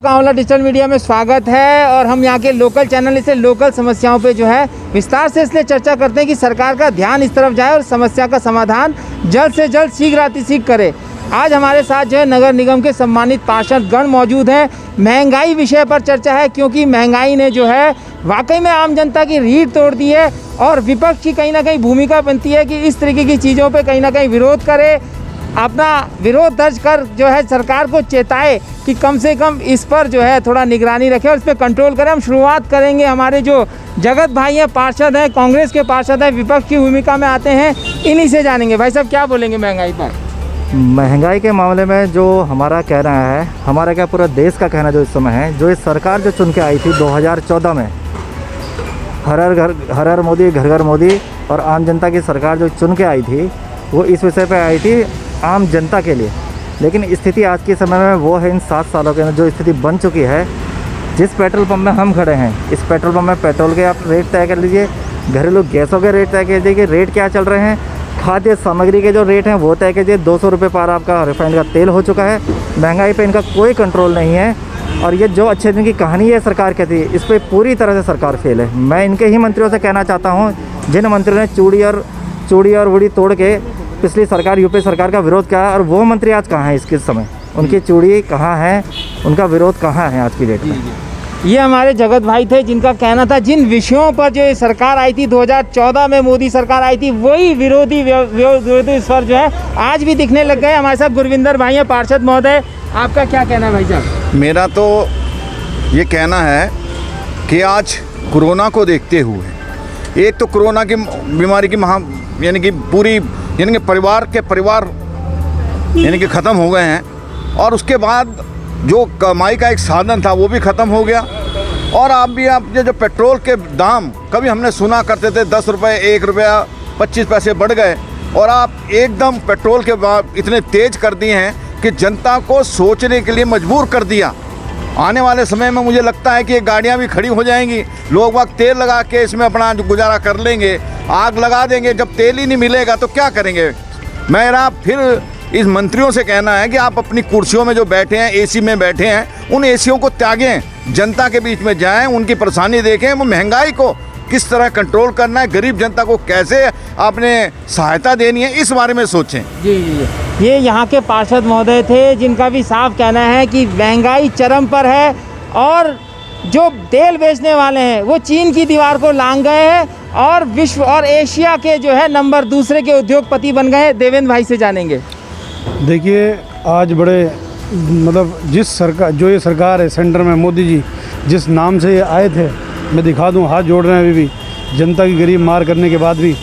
आंवला digital media में स्वागत है और हम यहाँ के लोकल चैनल से लोकल समस्याओं पे जो है विस्तार से इसलिए चर्चा करते हैं कि सरकार का ध्यान इस तरफ जाए और समस्या का समाधान जल्द से जल्द शीघ्र करे। आज हमारे साथ जो है नगर निगम के सम्मानित पार्षद गण मौजूद हैं। महंगाई विषय पर चर्चा है क्योंकि महंगाई ने जो है वाकई में आम जनता की रीढ़ तोड़ दी है और विपक्ष की कहीं ना कहीं भूमिका बनती है कि इस तरीके की चीज़ों पर कहीं ना कहीं विरोध करे, अपना विरोध दर्ज कर जो है सरकार को चेताए कि कम से कम इस पर जो है थोड़ा निगरानी रखें और इस पर कंट्रोल करें। हम शुरुआत करेंगे, हमारे जो जगत भाई हैं, पार्षद हैं, कांग्रेस के पार्षद हैं, विपक्ष की भूमिका में आते हैं, इन्हीं से जानेंगे। भाई साहब क्या बोलेंगे महंगाई पर? महंगाई के मामले में जो हमारा कहना है, हमारा क्या पूरा देश का कहना जो इस समय है, जो इस सरकार जो चुन के आई थी 2014 में, हर हर मोदी घर घर मोदी और आम जनता की सरकार जो चुन के आई थी वो इस विषय पे आई थी आम जनता के लिए। लेकिन स्थिति आज के समय में वो है, इन 7 सालों के अंदर जो स्थिति बन चुकी है, जिस पेट्रोल पंप में हम खड़े हैं, इस पेट्रोल पंप में पेट्रोल के आप रेट तय कर लीजिए, घरेलू गैसों के रेट तय कर लीजिए, रेट क्या चल रहे हैं, खाद्य सामग्री के जो रेट हैं वो तय कीजिए। 200 रुपये पार आपका रिफाइंड का तेल हो चुका है। महंगाई पे इनका कोई कंट्रोल नहीं है और ये जो अच्छे दिन की कहानी है सरकार कहती है, इस पर पूरी तरह से सरकार फेल है। मैं इनके ही मंत्रियों से कहना चाहता हूँ, जिन मंत्रियों ने चूड़ी और वुड़ी तोड़ के पिछली सरकार यूपी सरकार का विरोध किया, और वो मंत्री आज कहाँ हैं इसके समय? उनकी चूड़ी कहाँ है, उनका विरोध कहाँ है आज की डेट में? ये हमारे जगत भाई थे जिनका कहना था जिन विषयों पर जो सरकार आई थी 2014 में, मोदी सरकार आई थी, वही विरोधी स्वर जो है आज भी दिखने लग गए। हमारे साथ गुरविंदर भाई हैं, पार्षद महोदय, आपका क्या कहना है भाई साहब? मेरा तो ये कहना है कि आज कोरोना को देखते हुए, एक तो कोरोना की बीमारी की यानी कि पूरी परिवार यानी कि ख़त्म हो गए हैं, और उसके बाद जो कमाई का एक साधन था वो भी ख़त्म हो गया। और आप जो पेट्रोल के दाम कभी हमने सुना करते थे 10 रुपये 1 रुपया 25 पैसे बढ़ गए, और आप एकदम पेट्रोल के इतने तेज़ कर दिए हैं कि जनता को सोचने के लिए मजबूर कर दिया। आने वाले समय में मुझे लगता है कि ये गाड़ियाँ भी खड़ी हो जाएंगी, लोग वक्त तेल लगा के इसमें अपना गुजारा कर लेंगे, आग लगा देंगे। जब तेल ही नहीं मिलेगा तो क्या करेंगे? मेरा फिर इस मंत्रियों से कहना है कि आप अपनी कुर्सियों में जो बैठे हैं, एसी में बैठे हैं, उन एसियों को त्यागें, जनता के बीच में जाएं, उनकी परेशानी देखें, वो महंगाई को किस तरह कंट्रोल करना है, गरीब जनता को कैसे आपने सहायता देनी है, इस बारे में सोचें। जी, ये यहाँ के पार्षद महोदय थे जिनका भी साफ कहना है कि महंगाई चरम पर है और जो तेल बेचने वाले हैं वो चीन की दीवार को लांघ गए हैं और विश्व और एशिया के जो है नंबर दूसरे के उद्योगपति बन गए। देवेंद्र भाई से जानेंगे। देखिए, आज बड़े जो ये सरकार है सेंटर में, मोदी जी जिस नाम से ये आए थे, मैं दिखा दूं, हाथ जोड़ रहे हैं अभी भी, जनता की गरीब मार करने के बाद भी,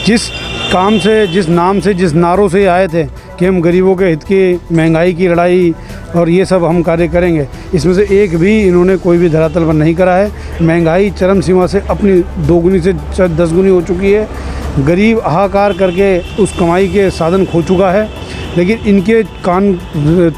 जिस काम से, जिस नाम से, जिस नारों से आए थे कि हम गरीबों के हित की, महंगाई की लड़ाई और ये सब हम कार्य करेंगे, इसमें से एक भी इन्होंने कोई भी धरातल पर नहीं करा है। महंगाई चरम सीमा से अपनी 2 गुनी से 10 गुनी हो चुकी है। गरीब हाहाकार करके उस कमाई के साधन खो चुका है, लेकिन इनके कान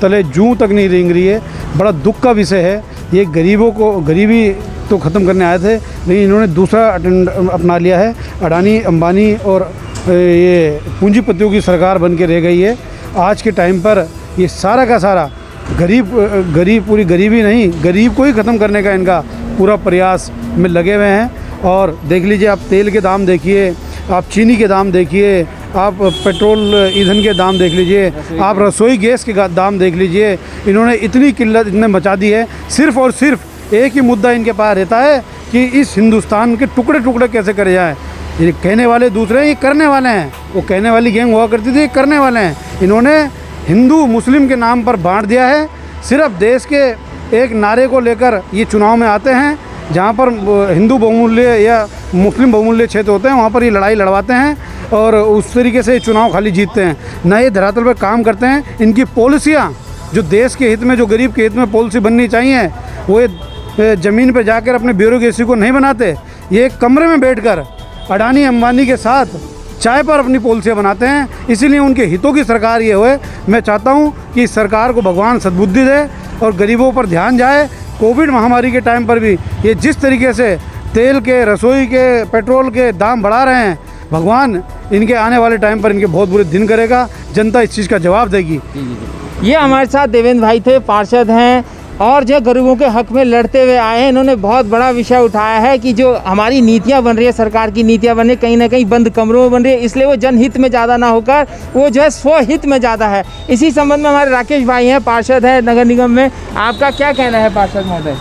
तले जूं तक नहीं रेंग रही है। बड़ा दुख का विषय है। ये गरीबों को, गरीबी तो ख़त्म करने आए थे, लेकिन इन्होंने दूसरा अपना लिया है। अडानी, अंबानी और ये पूंजीपतियों की सरकार बन के रह गई है। आज के टाइम पर ये सारा का सारा गरीब पूरी गरीबी नहीं, गरीब को ही ख़त्म करने का इनका पूरा प्रयास में लगे हुए हैं। और देख लीजिए, आप तेल के दाम देखिए, आप चीनी के दाम देखिए, आप पेट्रोल ईंधन के दाम देख लीजिए, आप रसोई गैस के दाम देख लीजिए। इन्होंने इतनी किल्लत इनने मचा दी है। सिर्फ़ और सिर्फ एक ही मुद्दा इनके पास रहता है कि इस हिंदुस्तान के टुकड़े टुकड़े कैसे करे जाएँ। ये कहने वाले दूसरे हैं, ये करने वाले हैं। वो कहने वाली गैंग हुआ करती थी, ये करने वाले हैं। इन्होंने हिंदू मुस्लिम के नाम पर बांट दिया है। सिर्फ देश के एक नारे को लेकर ये चुनाव में आते हैं, जहाँ पर हिंदू बहुमूल्य या मुस्लिम बहुमूल्य क्षेत्र होते हैं, वहाँ पर ये लड़ाई लड़वाते हैं और उस तरीके से चुनाव खाली जीतते हैं। न ये धरातल पर काम करते हैं। इनकी पॉलिसियाँ जो देश के हित में, जो गरीब के हित में पॉलिसी बननी चाहिए, वो ज़मीन पर जाकर अपने ब्यूरोक्रेसी को नहीं बनाते। ये एक कमरे में बैठकर अडानी अंबानी के साथ चाय पर अपनी पॉलिसियाँ बनाते हैं। इसीलिए उनके हितों की सरकार ये हुए। मैं चाहता हूँ कि इस सरकार को भगवान सद्बुद्धि दे और गरीबों पर ध्यान जाए। कोविड महामारी के टाइम पर भी ये जिस तरीके से तेल के, रसोई के, पेट्रोल के दाम बढ़ा रहे हैं, भगवान इनके आने वाले टाइम पर इनके बहुत बुरे दिन करेगा। जनता इस चीज़ का जवाब देगी। ये हमारे साथ देवेंद्र भाई थे, पार्षद हैं और जो गरीबों के हक में लड़ते हुए आए हैं। इन्होंने बहुत बड़ा विषय उठाया है कि जो हमारी नीतियां बन रही है, सरकार की नीतियां बन रही है, कहीं ना कहीं बंद कमरों में बन रही है, इसलिए वो जनहित में ज़्यादा ना होकर वो जो है स्वहित में ज़्यादा है। इसी संबंध में हमारे राकेश भाई हैं, पार्षद है नगर निगम में, आपका क्या कहना है पार्षद महोदय?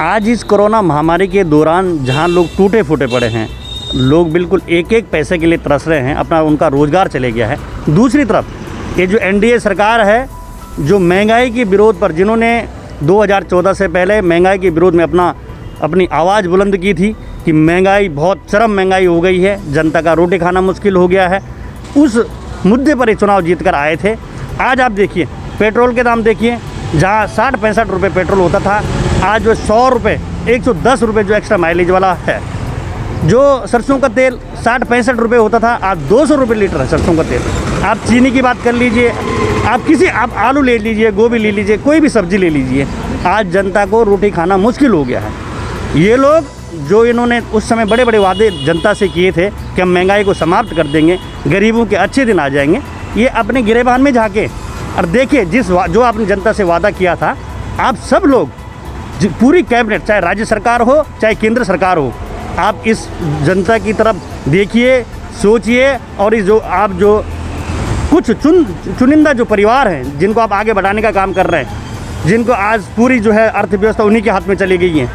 आज इस कोरोना महामारी के दौरान जहां लोग टूटे फूटे पड़े हैं, लोग बिल्कुल एक एक पैसे के लिए तरस रहे हैं, अपना उनका रोज़गार चले गया है। दूसरी तरफ ये जो एनडीए सरकार है, जो महंगाई के विरोध पर, जिन्होंने 2014 से पहले महंगाई के विरोध में अपनी आवाज़ बुलंद की थी कि महंगाई बहुत चरम महंगाई हो गई है, जनता का रोटी खाना मुश्किल हो गया है, उस मुद्दे पर ये चुनाव जीत कर आए थे। आज आप देखिए पेट्रोल के दाम देखिए, जहाँ 60-65 रुपये पेट्रोल होता था, आज जो 100 रुपये 110 रुपये जो एक्स्ट्रा माइलेज वाला है। जो सरसों का तेल 60-65 रुपये होता था, आज 200 रुपये लीटर है सरसों का तेल। आप चीनी की बात कर लीजिए, आप आलू ले लीजिए, गोभी ले लीजिए, कोई भी सब्ज़ी ले लीजिए, आज जनता को रोटी खाना मुश्किल हो गया है। ये लोग जो इन्होंने उस समय बड़े बड़े वादे जनता से किए थे कि हम महंगाई को समाप्त कर देंगे, गरीबों के अच्छे दिन आ जाएंगे, ये अपने गिरेबान में झाँके और देखिए जो आपने जनता से वादा किया था, आप सब लोग पूरी कैबिनेट, चाहे राज्य सरकार हो चाहे केंद्र सरकार हो, आप इस जनता की तरफ देखिए, सोचिए और इस जो कुछ चुनिंदा जो परिवार हैं जिनको आप आगे बढ़ाने का काम कर रहे हैं, जिनको आज पूरी जो है अर्थव्यवस्था उन्हीं के हाथ में चली गई है,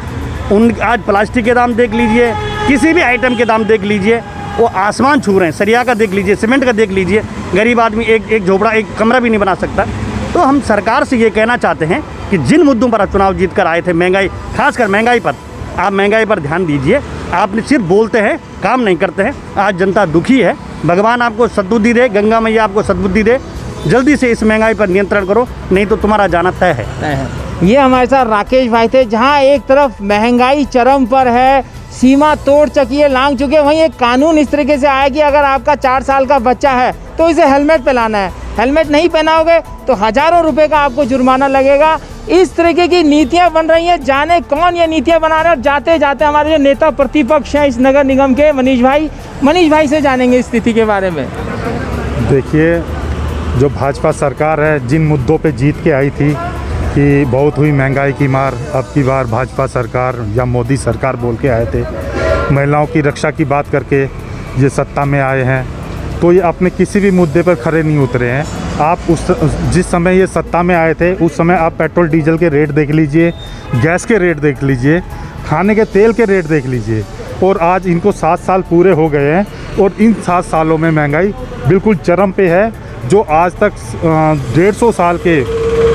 आज प्लास्टिक के दाम देख लीजिए, किसी भी आइटम के दाम देख लीजिए, वो आसमान छू रहे हैं। सरिया का देख लीजिए, सीमेंट का देख लीजिए, गरीब आदमी एक झोपड़ा, एक कमरा भी नहीं बना सकता। तो हम सरकार से ये कहना चाहते हैं कि जिन मुद्दों पर आप चुनाव जीत कर आए थे, महंगाई, खासकर महंगाई पर, आप महंगाई पर ध्यान दीजिए। आपने सिर्फ बोलते हैं, काम नहीं करते हैं। आज जनता दुखी है, भगवान आपको सद्बुद्धि दे, गंगा मैया आपको सद्बुद्धि दे, जल्दी से इस महंगाई पर नियंत्रण करो, नहीं तो तुम्हारा जाना तय है। ये हमारे साथ राकेश भाई थे। जहाँ एक तरफ महंगाई चरम पर है, सीमा तोड़ चुकी है, लांघ चुके हैं, वहीं एक कानून इस तरीके से आया कि अगर आपका 4 साल का बच्चा है तो इसे हेलमेट पहनाना है, हेलमेट नहीं पहनाओगे तो हज़ारों रुपए का आपको जुर्माना लगेगा। इस तरीके की नीतियां बन रही हैं। जाने कौन ये नीतियां बना रहे हैं। और जाते जाते हमारे जो नेता प्रतिपक्ष हैं इस नगर निगम के, मनीष भाई से जानेंगे स्थिति के बारे में। देखिए, जो भाजपा सरकार है, जिन मुद्दों पे जीत के आई थी कि बहुत हुई महंगाई की मार, अब की बार भाजपा सरकार या मोदी सरकार बोल के आए थे, महिलाओं की रक्षा की बात करके ये सत्ता में आए हैं, तो ये अपने किसी भी मुद्दे पर खरे नहीं उतरे हैं। आप जिस समय ये सत्ता में आए थे, उस समय आप पेट्रोल डीजल के रेट देख लीजिए, गैस के रेट देख लीजिए, खाने के तेल के रेट देख लीजिए, और आज इनको 7 साल पूरे हो गए हैं और इन 7 सालों में महंगाई बिल्कुल चरम पे है। जो आज तक 150 साल के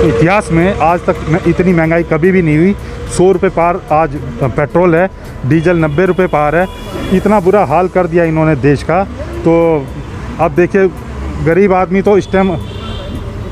इतिहास में आज तक इतनी महंगाई कभी भी नहीं हुई। 100 रुपये पार आज पेट्रोल है, डीजल 90 रुपये पार है। इतना बुरा हाल कर दिया इन्होंने देश का। तो अब देखिए, गरीब आदमी तो इस टाइम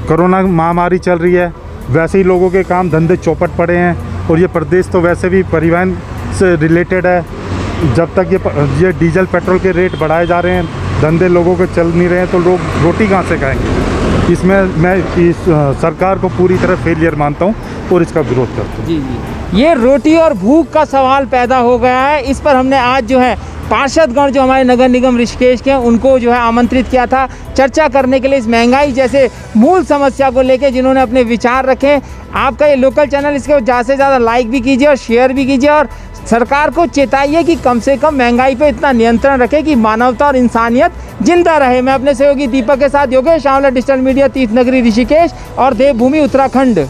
कोरोना महामारी चल रही है, वैसे ही लोगों के काम धंधे चौपट पड़े हैं, और ये प्रदेश तो वैसे भी परिवहन से रिलेटेड है। जब तक ये डीजल पेट्रोल के रेट बढ़ाए जा रहे हैं, धंधे लोगों के चल नहीं रहे हैं, तो लोग रोटी कहाँ से खाएंगे। इसमें मैं इस सरकार को पूरी तरह फेलियर मानता हूँ और इसका विरोध करता हूँ। जी, ये रोटी और भूख का सवाल पैदा हो गया है। इस पर हमने आज जो है पार्षदगण जो हमारे नगर निगम ऋषिकेश के, उनको जो है आमंत्रित किया था चर्चा करने के लिए इस महंगाई जैसे मूल समस्या को लेकर, जिन्होंने अपने विचार रखे। आपका ये लोकल चैनल, इसको ज़्यादा से ज़्यादा लाइक भी कीजिए और शेयर भी कीजिए, और सरकार को चेताइए कि कम से कम महंगाई पे इतना नियंत्रण रखे कि मानवता और इंसानियत जिंदा रहे। मैं अपने सहयोगी दीपक के साथ योगेश आंवला, डिजिटल मीडिया, तीर्थनगरी ऋषिकेश और देवभूमि उत्तराखंड।